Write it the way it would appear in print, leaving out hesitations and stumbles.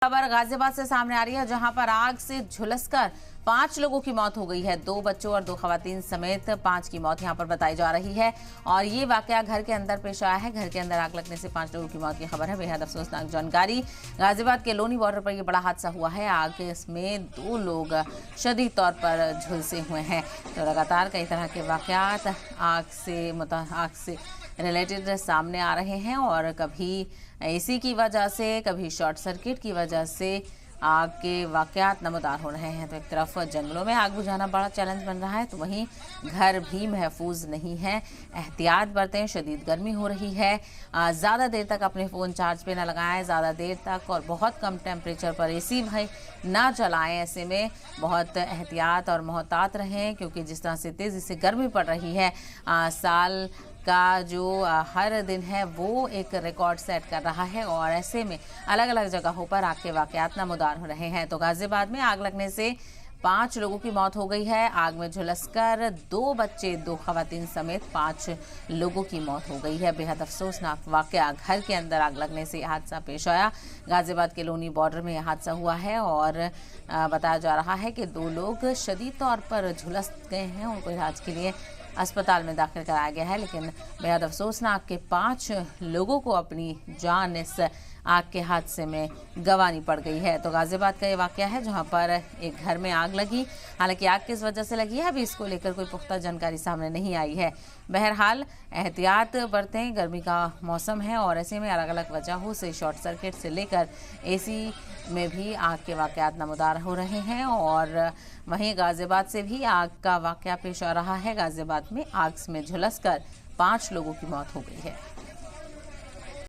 खबर गाजियाबाद से सामने आ रही है, जहां पर आग से झुलसकर 5 लोगों की मौत हो गई है। 2 बच्चों और 2 खवातीन समेत 5 की मौत यहां पर बताई जा रही है। और ये वाकया घर के अंदर पेश आया है। घर के अंदर आग लगने से 5 लोगों की मौत की खबर है। बेहद अफसोसनाक जानकारी। गाजियाबाद के लोनी बॉर्डर पर यह बड़ा हादसा हुआ है। आग में 2 लोग शदीद तौर पर झुलसे हुए हैं। तो लगातार कई तरह के वाकयात आग से रिलेटेड सामने आ रहे हैं और कभी एसी की वजह से, कभी शॉर्ट सर्किट की वजह से आग के वाकयात नमूदार हो रहे हैं। तो एक तरफ जंगलों में आग बुझाना बड़ा चैलेंज बन रहा है, तो वहीं घर भी महफूज नहीं है। एहतियात बरतें, शदीद गर्मी हो रही है। ज़्यादा देर तक अपने फ़ोन चार्ज पे ना लगाएं, ज़्यादा देर तक और बहुत कम टेम्परेचर पर एसी भाई ना चलाएं। ऐसे में बहुत एहतियात और मोहतात रहें, क्योंकि जिस तरह से तेज़ी से गर्मी पड़ रही है, साल का जो हर दिन है वो एक रिकॉर्ड सेट कर रहा है। और ऐसे में अलग अलग जगहों पर आग के वाकयात नमूदार हो रहे हैं। तो गाजियाबाद में आग लगने से 5 लोगों की मौत हो गई है। आग में झुलसकर 2 बच्चे, 2 खवातीन समेत 5 लोगों की मौत हो गई है। बेहद अफसोसनाक वाकया, घर के अंदर आग लगने से हादसा पेश आया। गाजियाबाद के लोनी बॉर्डर में यह हादसा हुआ है और बताया जा रहा है कि 2 लोग शदीद तौर पर झुलस गए हैं। उनको इलाज के लिए अस्पताल में दाखिल कराया गया है। लेकिन बेहद अफसोसनाक के 5 लोगों को अपनी जान इस आग के हादसे में गंवानी पड़ गई है। तो गाजियाबाद का ये वाकया है, जहां पर एक घर में आग लगी। हालांकि आग किस वजह से लगी है, अभी इसको लेकर कोई पुख्ता जानकारी सामने नहीं आई है। बहरहाल एहतियात बरतें, गर्मी का मौसम है और ऐसे में अलग अलग वजहों से शॉर्ट सर्किट से लेकर एसी में भी आग के वाकयात नमूदार हो रहे हैं। और वहीं गाजियाबाद से भी आग का वाकया पेश आ रहा है। गाजियाबाद में आग में झुलसकर 5 लोगों की मौत हो गई है।